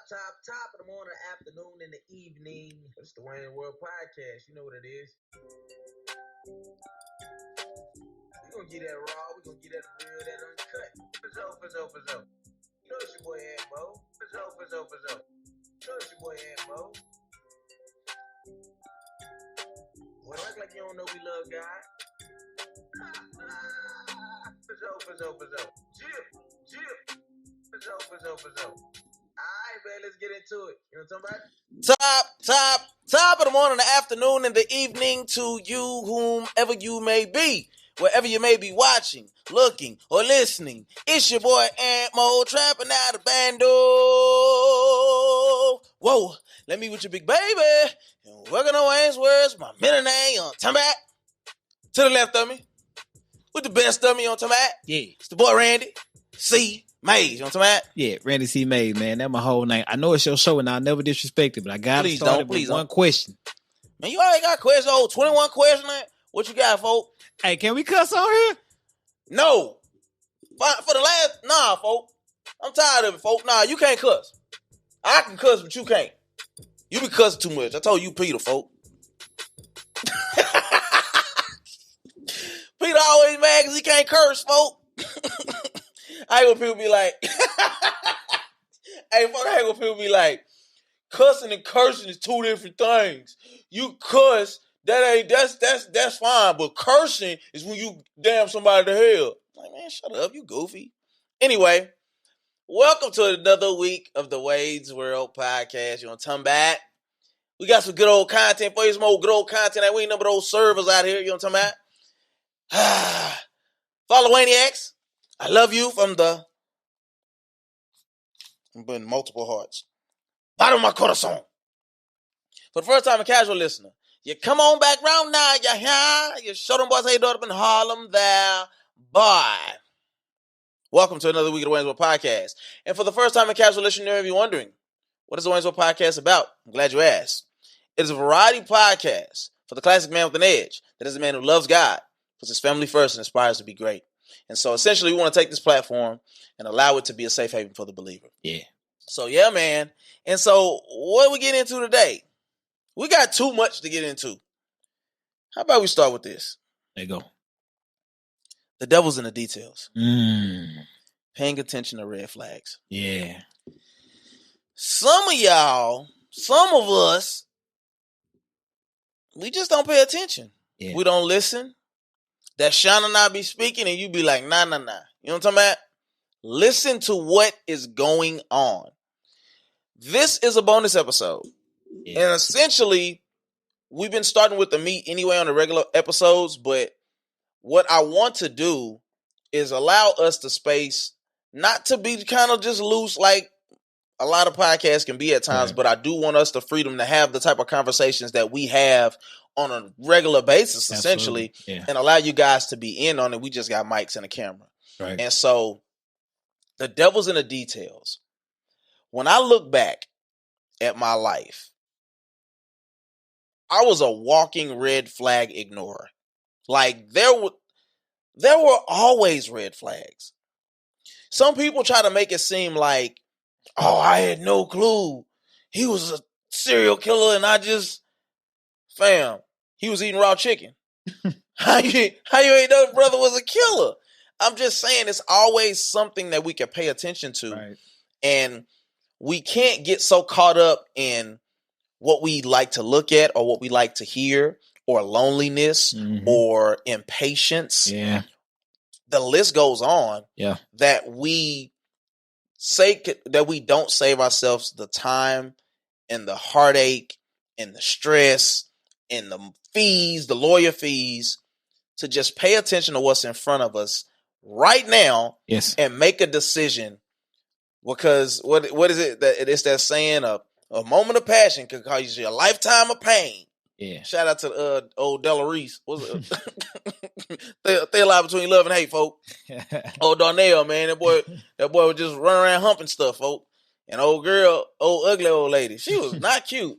Top of the morning, afternoon, and the evening. It's the Wayne World Podcast. You know what it is. We're going to get that raw. We're going to get that real, that uncut. For so. You know it's your boy, Ambo. For so. You know it's your boy, Ambo. Well, act like you don't know we love God. For so. Jip. For so. Alright, man, let's get into it. You know what I'm talking about? Top of the morning, the afternoon, and the evening to you, whomever you may be, wherever you may be watching, looking, or listening. It's your boy Ant Mo trapping out of bando. Whoa, let me with your big baby. And working on Wayne's words, my middle name on time back. To the left of me, with the best of me on time back. Yeah. It's the boy Randy C. Mays, you know what I'm talking about? Yeah, Randy C. Mays, man. That's my whole name. I know it's your show and I'll never disrespect it, but I gotta start it with one question. Man, you already got questions. 21 questions. What you got, folk? Hey, can we cuss on here? No. For the last, nah, folk. I'm tired of it, folk. Nah, you can't cuss. I can cuss, but you can't. You be cussing too much. I told you, Peter, folk. Peter always mad because he can't curse, folk. I hate when people be like, I hate when people be like, cussing and cursing is two different things. You cuss, that's fine, but cursing is when you damn somebody to hell. Like, man, shut up, you goofy. Anyway, welcome to another week of the Wade's World Podcast. You want to come back? We got some good old content for you, some old good old content that we ain't number those servers out here. You know what I'm talking about? Follow Waniacs. I love you from the... I'm putting multiple hearts. Bottom of my corazon. For the first time, a casual listener, you come on back round now, you hear? You show them boys how you do it up in Harlem there. Bye. Welcome to another week of the Waynesville Podcast. And for the first time, a casual listener, if you're wondering, what is the Waynesville Podcast about? I'm glad you asked. It is a variety podcast for the classic man with an edge. That is a man who loves God, puts his family first, and aspires to be great. And so essentially, we want to take this platform and allow it to be a safe haven for the believer. Yeah. So, yeah, man. And so, what we get into today? We got too much to get into. How about we start with this? There you go. The devil's in the details. Paying attention to red flags. Yeah. Some of y'all, some of us, we just don't pay attention. Yeah. We don't listen. That Shana not be speaking and you be like, nah. You know what I'm talking about? Listen to what is going on. This is a bonus episode. Yeah. And essentially, we've been starting with the meat anyway on the regular episodes, but what I want to do is allow us the space not to be kind of just loose like a lot of podcasts can be at times, but I do want us the freedom to have the type of conversations that we have on a regular basis, essentially, and allow you guys to be in on it. We just got mics and a camera. Right. And so the devil's in the details. When I look back at my life, I was a walking red flag ignorer. Like there were always red flags. Some people try to make it seem like, oh, I had no clue. He was a serial killer and I just, fam, he was eating raw chicken. How you ain't know brother was a killer? I'm just saying it's always something that we can pay attention to. Right. And we can't get so caught up in what we like to look at or what we like to hear or loneliness or impatience. Yeah. The list goes on. Yeah. That we don't save ourselves the time and the heartache and the stress and the fees, the lawyer fees, to just pay attention to what's in front of us right now. Yes. And make a decision. Because what is it that it's that saying, a moment of passion could cause you a lifetime of pain. Yeah. Shout out to old Della Reese. What's it? They a lie between love and hate, folk. Old Darnell, man, that boy would just run around humping stuff, folk. And old ugly old lady, she was not cute.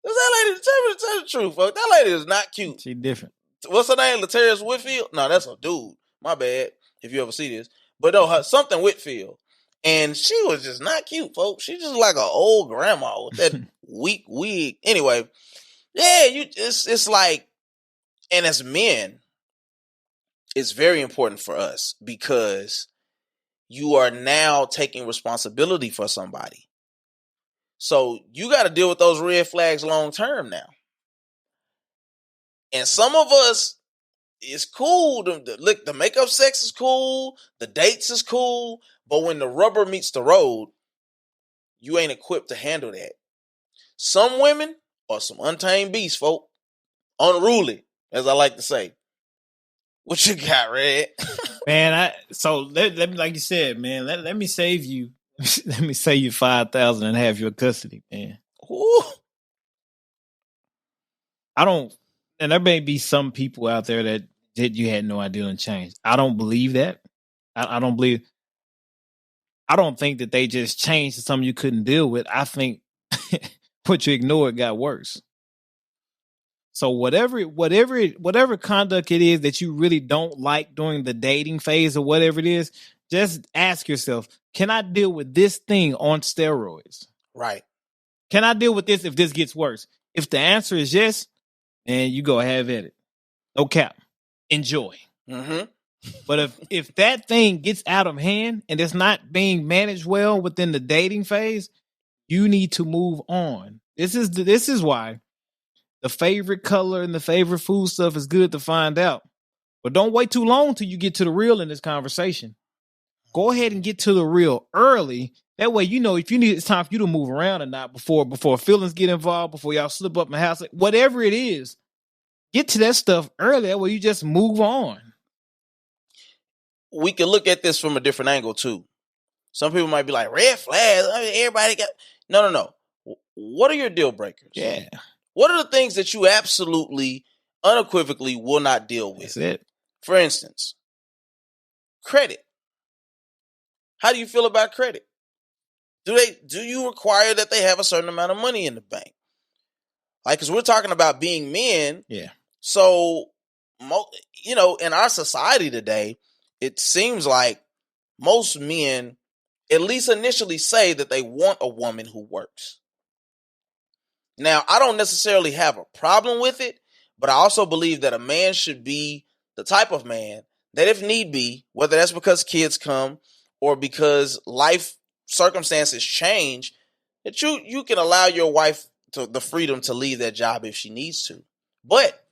That lady, tell me the truth, folk. That lady is not cute. She different. What's her name? Latarius Whitfield? No, that's a dude. My bad. If you ever see this, but no, something Whitfield. And she was just not cute, folks. She just like an old grandma with that weak wig. Anyway, yeah, it's like, and as men, it's very important for us because you are now taking responsibility for somebody. So you got to deal with those red flags long term now. And some of us, it's cool. Look, the makeup sex is cool. The dates is cool. But when the rubber meets the road, you ain't equipped to handle that. Some women are some untamed beasts, folk. Unruly, as I like to say. What you got, Red? Man, let me, like you said, man, let me save you. Let me save you $5,000 and have your custody, man. Ooh. And there may be some people out there that you had no idea and changed. I don't believe that. I don't think that they just changed to something you couldn't deal with. I think what you ignored got worse. So whatever conduct it is that you really don't like during the dating phase or whatever it is, just ask yourself, can I deal with this thing on steroids? Right. Can I deal with this if this gets worse? If the answer is yes, then you go have at it. No cap. Enjoy. Mm-hmm. But if that thing gets out of hand and it's not being managed well within the dating phase, you need to move on. This is why the favorite color and the favorite food stuff is good to find out. But don't wait too long till you get to the real in this conversation. Go ahead and get to the real early. That way, you know, if you need, it's time for you to move around or not before feelings get involved, before y'all slip up in the house, whatever it is, get to that stuff early. That way you just move on. We can look at this from a different angle too. Some people might be like, red flags. I mean, everybody got... No. What are your deal breakers? Yeah. What are the things that you absolutely, unequivocally will not deal with? That's it. For instance, credit. How do you feel about credit? Do you require that they have a certain amount of money in the bank? Like, because we're talking about being men. Yeah. So, you know, in our society today, it seems like most men at least initially say that they want a woman who works. Now, I don't necessarily have a problem with it, but I also believe that a man should be the type of man that if need be, whether that's because kids come or because life circumstances change, that you can allow your wife the freedom to leave that job if she needs to. But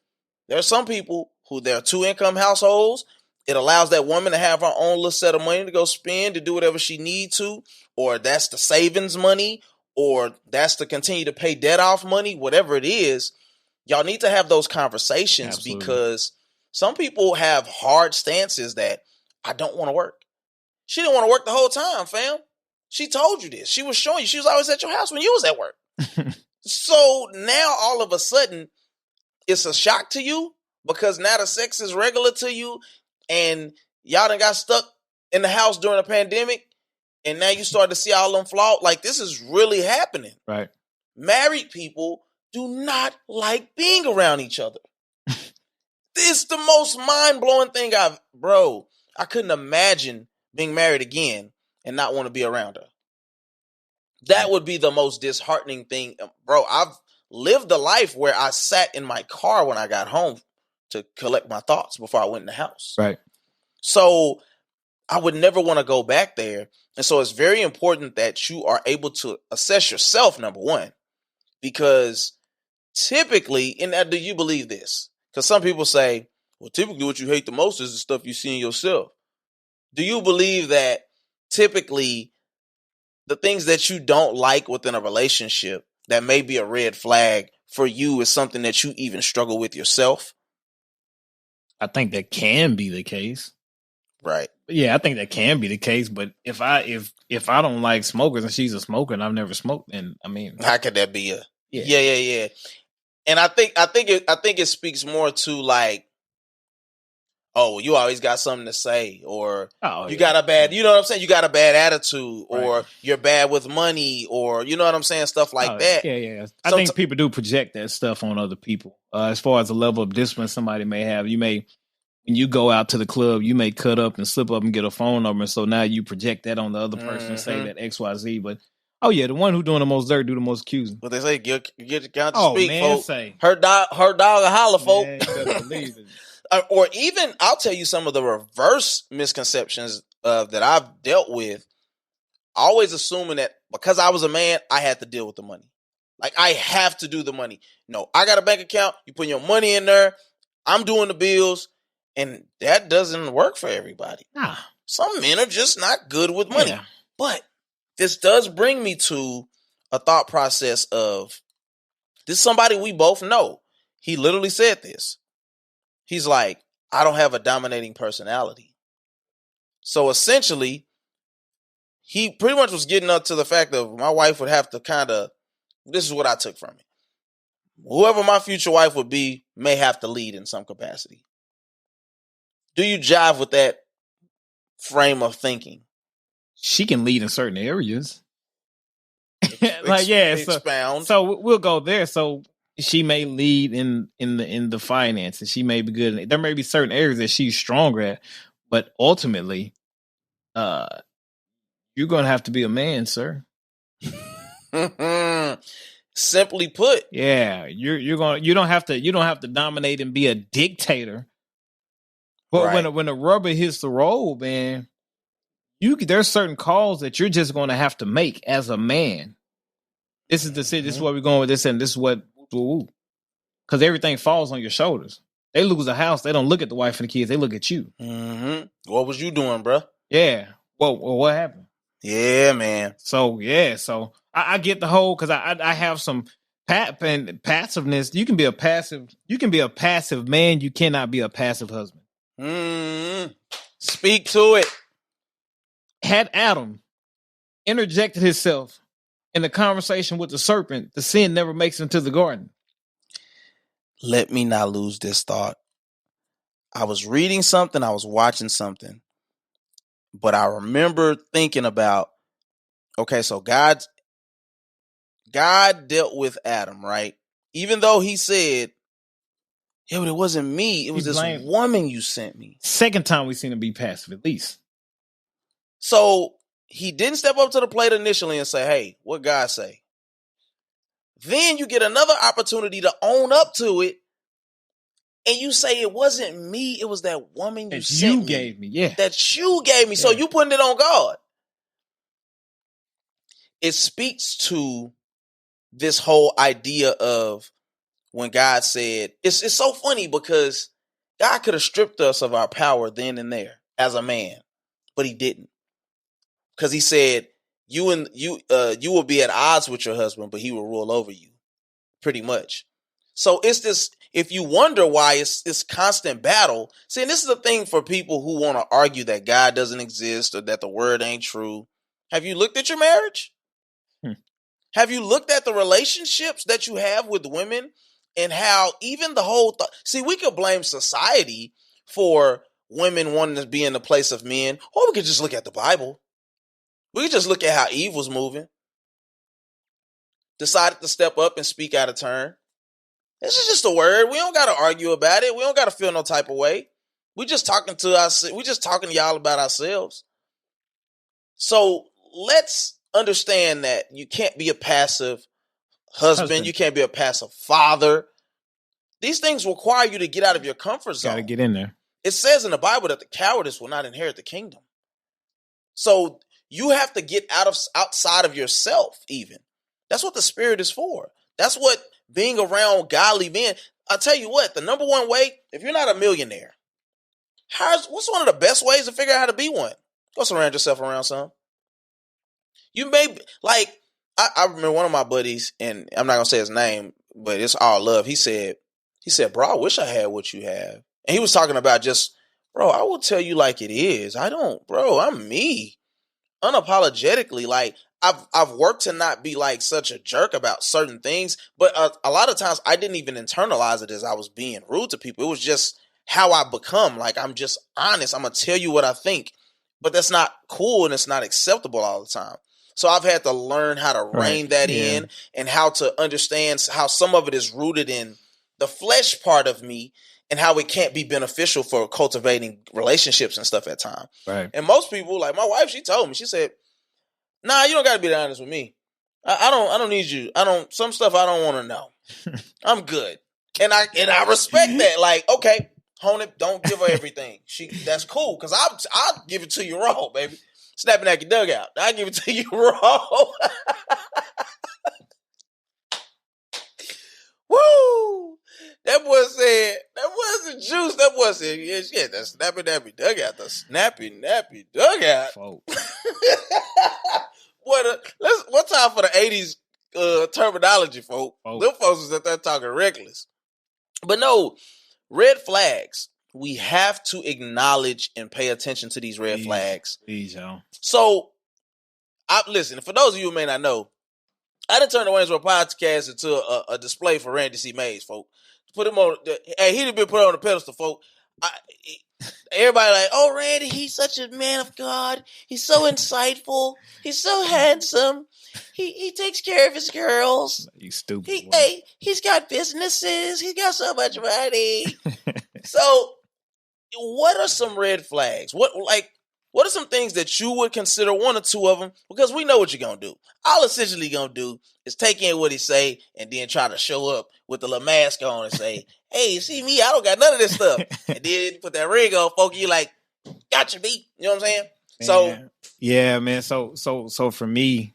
there are some people who they're 2-income households. It allows that woman to have her own little set of money to go spend, to do whatever she needs to, or that's the savings money, or that's to continue to pay debt off money, whatever it is. Y'all need to have those conversations. Absolutely. Because some people have hard stances that I don't want to work. She didn't want to work the whole time, fam. She told you this. She was showing you. She was always at your house when you was at work. So now all of a sudden it's a shock to you because now the sex is regular to you and y'all done got stuck in the house during a pandemic and now you start to see all them flaws. Like, this is really happening. Right. Married people do not like being around each other. It's the most mind-blowing thing I couldn't imagine being married again and not want to be around her. That would be the most disheartening thing. Bro, I've lived a life where I sat in my car when I got home to collect my thoughts before I went in the house. Right. So I would never want to go back there. And so it's very important that you are able to assess yourself, number one, because typically, and do you believe this? Because some people say, well, typically what you hate the most is the stuff you see in yourself. Do you believe that typically the things that you don't like within a relationship that may be a red flag for you is something that you even struggle with yourself? I think that can be the case. Right. Yeah, I think that can be the case. But if I don't like smokers and she's a smoker and I've never smoked, then I mean, how could that be Yeah. And I think it speaks more to like, oh, you always got something to say, or you got a bad, you know what I'm saying? You got a bad attitude, or you're bad with money, or you know what I'm saying? Stuff like that. Yeah. I think people do project that stuff on other people. As far as the level of discipline somebody may have, you may when you go out to the club, you may cut up and slip up and get a phone number. So now you project that on the other person and say that XYZ. But oh yeah, the one who doing the most dirt do the most accusing. But they say get your count to speak, man, folks. Say her dog a holler, folk. Man, you better believe it. Or even I'll tell you some of the reverse misconceptions that I've dealt with. Always assuming that because I was a man, I had to deal with the money. Like I have to do the money. No, I got a bank account. You put your money in there. I'm doing the bills, and that doesn't work for everybody. Nah. Some men are just not good with money. Yeah. But this does bring me to a thought process of this is somebody we both know. He literally said this. He's like, I don't have a dominating personality. So essentially, he pretty much was getting up to the fact of my wife would have to kind of, this is what I took from it. Whoever my future wife would be may have to lead in some capacity. Do you jive with that frame of thinking? She can lead in certain areas. Expound. So we'll go there. So she may lead in the finances. She may be good in, there may be certain areas that she's stronger at, but ultimately, you're gonna have to be a man, sir. Simply put, yeah, you don't have to dominate and be a dictator. But right. when the rubber hits the road, man, there's certain calls that you're just going to have to make as a man. This is this is where we're going with this, and this is what because everything falls on your shoulders. They lose a house, they don't look at the wife and the kids, they look at you. Mm-hmm. What was you doing, bro? Yeah. Well, what happened? Yeah, man. So I get the whole because I have some passiveness. You can be a passive man. You cannot be a passive husband. Speak to it. Had Adam interjected himself in the conversation with the serpent, the sin never makes it into the garden. Let me not lose this thought. I was reading something, I was watching something, but I remember thinking about, okay, so God dealt with Adam, right? Even though he said, yeah, but it wasn't me. It was this woman you sent me. Second time we've seen him be passive, at least. So he didn't step up to the plate initially and say, hey, what God say? Then you get another opportunity to own up to it. And you say, it wasn't me. It was that woman you sent me. Gave me. Yeah. That you gave me. Yeah. So you putting it on God. It speaks to this whole idea of when God said, it's so funny because God could have stripped us of our power then and there as a man, but he didn't. Because he said, you will be at odds with your husband, but he will rule over you, pretty much. So it's this, if you wonder why it's this constant battle, see, and this is the thing for people who want to argue that God doesn't exist or that the word ain't true. Have you looked at your marriage? Have you looked at the relationships that you have with women and how even the whole see, we could blame society for women wanting to be in the place of men, or we could just look at the Bible. We could just look at how Eve was moving. Decided to step up and speak out of turn. This is just a word. We don't got to argue about it. We don't got to feel no type of way. We just talking to y'all about ourselves. So let's understand that you can't be a passive husband. You can't be a passive father. These things require you to get out of your comfort zone. Got to get in there. It says in the Bible that the cowardice will not inherit the kingdom. So you have to get outside of yourself even. That's what the Spirit is for. That's what being around godly men. I'll tell you what, the number one way, if you're not a millionaire, what's one of the best ways to figure out how to be one? Go surround yourself around some. You may, like, I remember one of my buddies, and I'm not going to say his name, but it's all love. He said, bro, I wish I had what you have. And he was talking about just, bro, I will tell you like it is. I'm me. Unapologetically, like, I've worked to not be like such a jerk about certain things, but a lot of times I didn't even internalize it as I was being rude to people. It was just how I become. Like, I'm just honest. I'm going to tell you what I think, but that's not cool and it's not acceptable all the time. So I've had to learn how to rein that in and how to understand how some of it is rooted in the flesh part of me and how it can't be beneficial for cultivating relationships and stuff at times. Right. And most people, like my wife, she told me, she said, "Nah, you don't got to be honest with me. I don't need you. Some stuff I don't want to know. I'm good." And I respect that. Like, okay, hone it. Don't give her everything. That's cool because I'll give it to you raw, baby. Snapping at your dugout. I give it to you raw. Woo! That boy said, that wasn't juice. That boy said, yeah, that snappy nappy dugout. The snappy nappy dugout. Boy, what time for the 80s terminology, folks? Them folks was at that talking reckless. But no, red flags. We have to acknowledge and pay attention to these red flags. Please, y'all. So, listen, for those of you who may not know, I done turned the Waynesboro podcast into a display for Randy C. Mays, folks. Put him on. Hey, he done been put on the pedestal, folks. Everybody like, oh, Randy, he's such a man of God. He's so insightful. He's so handsome. He takes care of his girls. You stupid. He's got businesses. He's got so much money. So, what are some red flags? What are some things that you would consider, one or two of them? Because we know what you're going to do. All essentially going to do is take in what he say and then try to show up with the little mask on and say, hey, see me? I don't got none of this stuff. And then put that ring on, folk. You like, gotcha, B. You know what I'm saying? Man. So, yeah, man. So for me,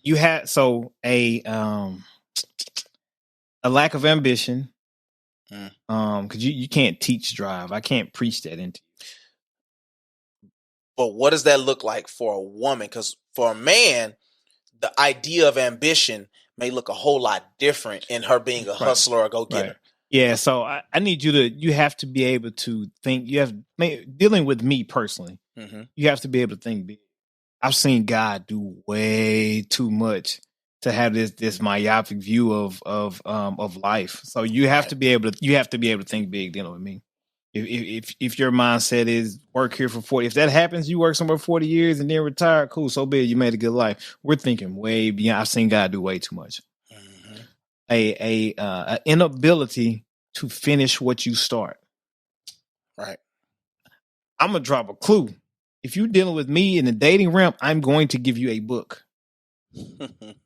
you had a lack of ambition. Because you can't teach drive. I can't preach that into you. But what does that look like for a woman? Because for a man, the idea of ambition may look a whole lot different in her being a hustler or go-getter. Right. Yeah, so I need you have to be able to think. Dealing with me personally, you have to be able to think big. I've seen God do way too much to have this myopic view of life. So you have to be able to think big dealing with me. If your mindset is work here for 40, if that happens, you work somewhere 40 years and then retire, cool, so be it, you made a good life. We're thinking way beyond. I've seen God do way too much. A inability to finish what you start. Right. I'm gonna drop a clue. If you're dealing with me in the dating realm, I'm going to give you a book.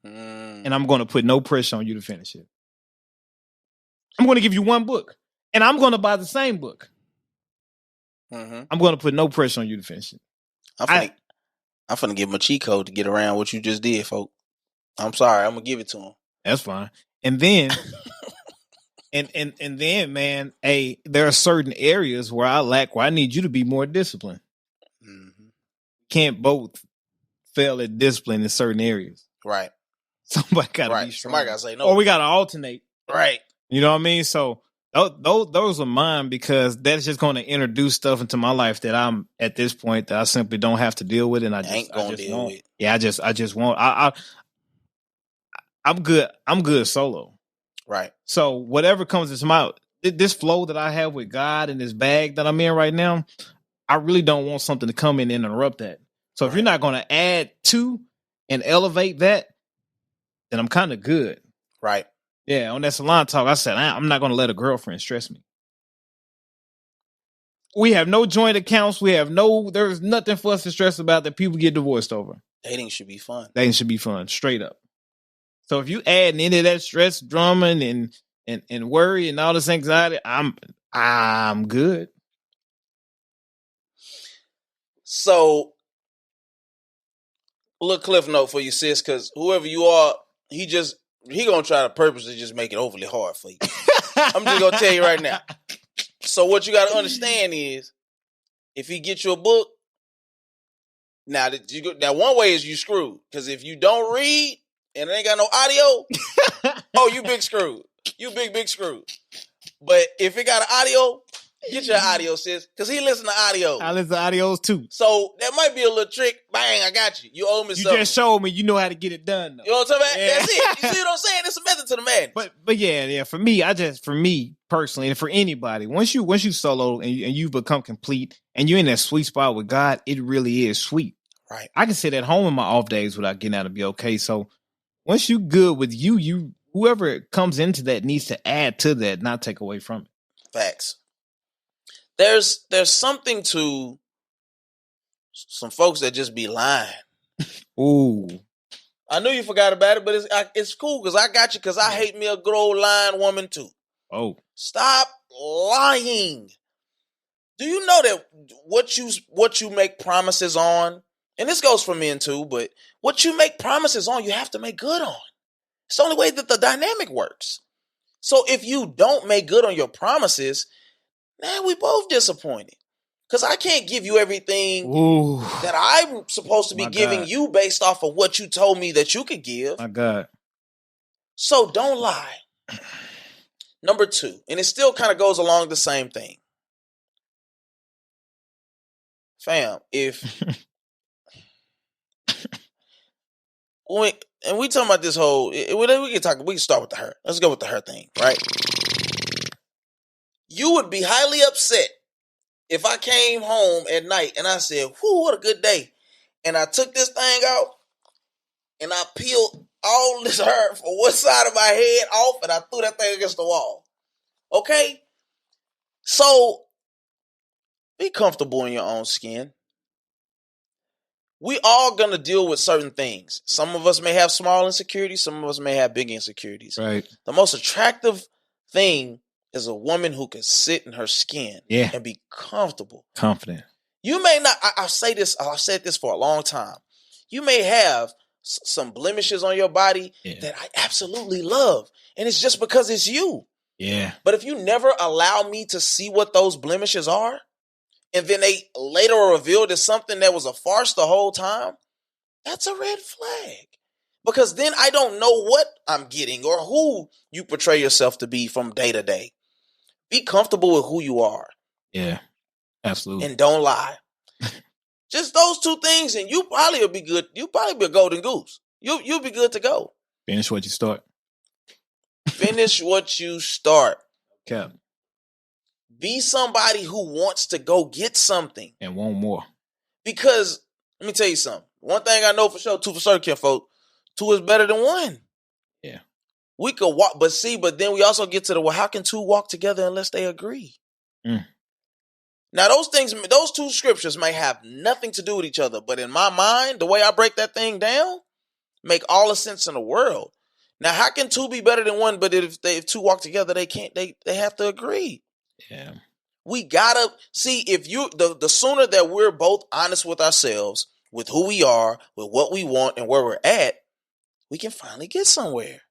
And I'm going to put no pressure on you to finish it. I'm going to give you one book. And I'm going to buy the same book. I'm going to put no pressure on you to finish it. I'm finna give him a cheat code to get around what you just did, folks. I'm sorry. I'm going to give it to him. That's fine. And then, and then, man, there are certain areas where I need you to be more disciplined. Can't both fail at discipline in certain areas. Right. Somebody gotta be strong. Somebody gotta say no. Or we gotta alternate. Right. You know what I mean? So those are mine because that's just going to introduce stuff into my life that I'm at this point that I simply don't have to deal with, and I just deal with. Yeah, I just won't. I'm good. I'm good solo. Right. So whatever comes into my this flow that I have with God and this bag that I'm in right now, I really don't want something to come in and interrupt that. So if you're not going to add to and elevate that, then I'm kind of good. Right. Yeah, on that salon talk, I said, I'm not going to let a girlfriend stress me. We have no joint accounts. There's nothing for us to stress about that people get divorced over. Dating should be fun. Dating should be fun, straight up. So if you add any of that stress, drama, and worry and all this anxiety, I'm good. So, a little cliff note for you, sis, because whoever you are, he gonna try to purposely just make it overly hard for you. I'm just gonna tell you right now. So what you gotta understand is, if he gets you a book, now one way is you screwed. Because if you don't read and it ain't got no audio, oh, you big screwed. You big screwed. But if it got an audio, get your audio, sis. Because he listen to audio. I listen to audios too. So that might be a little trick. Bang, I got you. You owe me something. You just showed me you know how to get it done, though. You know what I'm talking about? Yeah. That's it. You see what I'm saying? It's a method to the madness. But yeah. For me personally, and for anybody, once you solo and you become complete and you're in that sweet spot with God, it really is sweet. Right. I can sit at home in my off days without getting out and be okay. So once you good with you whoever comes into that needs to add to that, not take away from it. Facts. There's something to some folks that just be lying. Ooh. I knew you forgot about it, but it's cool because I got you because I hate me a good old lying woman too. Oh. Stop lying. Do you know that what you make promises on, and this goes for men too, but what you make promises on, you have to make good on. It's the only way that the dynamic works. So if you don't make good on your promises, man, we both disappointed. Because I can't give you everything that I'm supposed to be giving you based off of what you told me that you could give. My God. So don't lie. Number 2, and it still kind of goes along the same thing. Fam, if we talking about this whole, we can start with the her. Let's go with the her thing, right? You would be highly upset if I came home at night and I said, whew, what a good day. And I took this thing out and I peeled all this hair from one side of my head off and I threw that thing against the wall. Okay? So, be comfortable in your own skin. We all gonna deal with certain things. Some of us may have small insecurities. Some of us may have big insecurities. Right. The most attractive thing is a woman who can sit in her skin and be comfortable. Confident. You may not, I'll say this, I've said this for a long time. You may have some blemishes on your body that I absolutely love. And it's just because it's you. Yeah. But if you never allow me to see what those blemishes are, and then they later revealed as something that was a farce the whole time, that's a red flag. Because then I don't know what I'm getting or who you portray yourself to be from day to day. Be comfortable with who you are. Yeah, absolutely. And don't lie. Just those 2 things, and you probably will be good. You'll probably be a golden goose. You'll be good to go. Finish what you start. Finish what you start. Cap. Be somebody who wants to go get something. And want more. Because, let me tell you something. One thing I know for sure, 2 for certain, folk, 2 is better than 1. Yeah. We could walk, but then we also get to the, well, how can 2 walk together unless they agree? Now, those 2 scriptures may have nothing to do with each other, but in my mind, the way I break that thing down, make all the sense in the world. Now, how can 2 be better than 1, but if 2 walk together, they can't, they have to agree. Yeah. We gotta see if the sooner that we're both honest with ourselves, with who we are, with what we want and where we're at, we can finally get somewhere.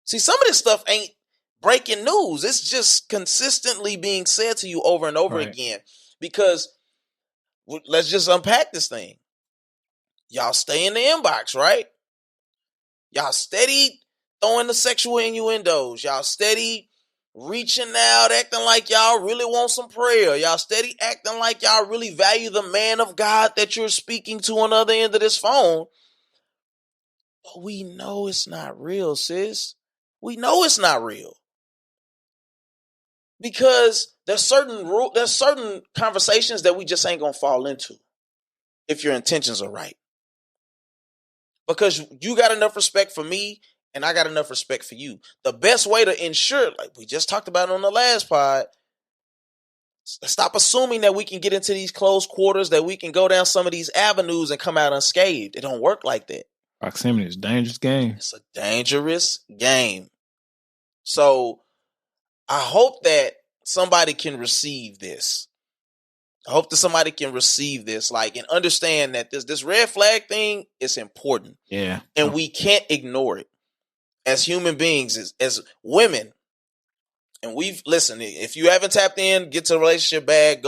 See, some of this stuff ain't breaking news. It's just consistently being said to you over and over again. Because let's just unpack this thing. Y'all stay in the inbox, right? Y'all steady throwing the sexual innuendos. Y'all steady reaching out, acting like y'all really want some prayer. Y'all steady acting like y'all really value the man of God that you're speaking to on the other end of this phone. But we know it's not real, sis. We know it's not real. Because there's certain conversations that we just ain't gonna fall into if your intentions are right. Because you got enough respect for me and I got enough respect for you. The best way to ensure, like we just talked about on the last pod, stop assuming that we can get into these close quarters, that we can go down some of these avenues and come out unscathed. It don't work like that. Proximity is a dangerous game. It's a dangerous game. So I hope that somebody can receive this. I hope that somebody can receive this, like, and understand that this red flag thing is important. Yeah. And we can't ignore it as human beings, as women. And listen, if you haven't tapped in, get to the relationship bag,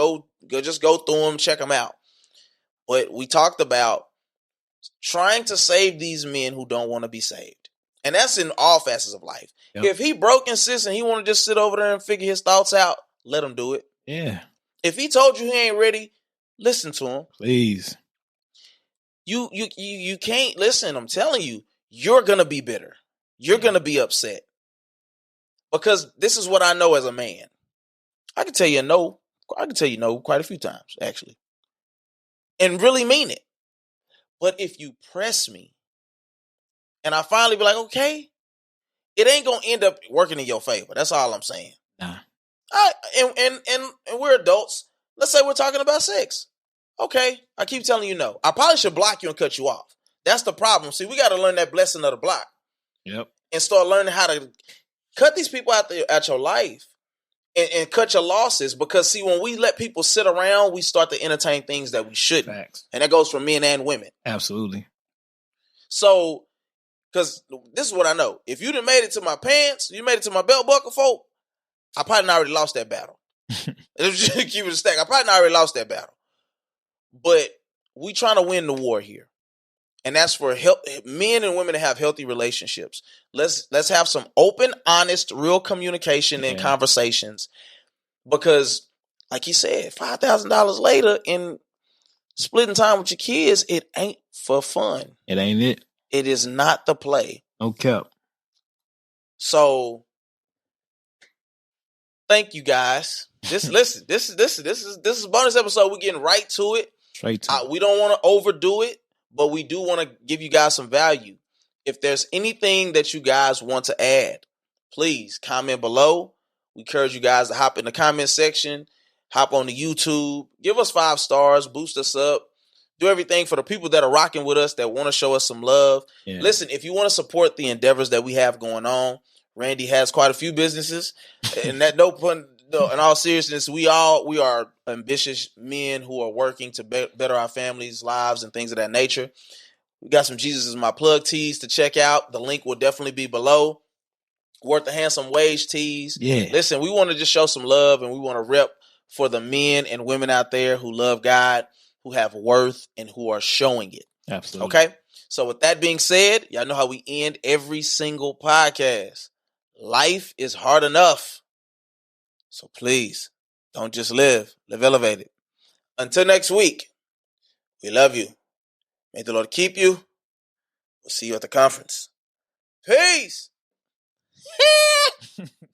just go through them, check them out. But we talked about trying to save these men who don't want to be saved. And that's in all facets of life. Yep. If he broke and sis and he want to just sit over there and figure his thoughts out, let him do it. Yeah. If he told you he ain't ready, listen to him. Please. You can't listen. I'm telling you, you're going to be bitter. You're going to be upset. Because this is what I know as a man. I can tell you no. I can tell you no quite a few times, actually. And really mean it. But if you press me, and I finally be like, okay, it ain't gonna end up working in your favor. That's all I'm saying. Nah. And we're adults. Let's say we're talking about sex. Okay, I keep telling you no. I probably should block you and cut you off. That's the problem. See, we got to learn that blessing of the block. Yep. And start learning how to cut these people out there at your life and cut your losses. Because see, when we let people sit around, we start to entertain things that we shouldn't. Facts. And that goes for men and women. Absolutely. So, because this is what I know. If you done made it to my pants, you made it to my belt buckle, folk, I probably already lost that battle. Keep it a stack. I probably already lost that battle. But we trying to win the war here. And that's for men and women to have healthy relationships. Let's have some open, honest, real communication and conversations. Because, like you said, $5,000 later in splitting time with your kids, it ain't for fun. It ain't it. It is not the play. No cap. So, thank you guys. Listen, this is a bonus episode. We're getting right to it. Straight to it. We don't want to overdo it, but we do want to give you guys some value. If there's anything that you guys want to add, please comment below. We encourage you guys to hop in the comment section, hop on the YouTube, give us 5 stars, boost us up, do everything for the people that are rocking with us, that want to show us some love. Yeah. Listen, if you want to support the endeavors that we have going on, Randy has quite a few businesses, and that in all seriousness, we are ambitious men who are working to better our families' lives and things of that nature. We got some Jesus is My Plug tees to check out. The link will definitely be below. Worth the Handsome Wage tees. Yeah. Listen, we want to just show some love, and we want to rep for the men and women out there who love God, who have worth, and who are showing it. Absolutely. Okay? So with that being said, y'all know how we end every single podcast. Life is hard enough. So please, don't just live elevated. Until next week, we love you. May the Lord keep you. We'll see you at the conference. Peace.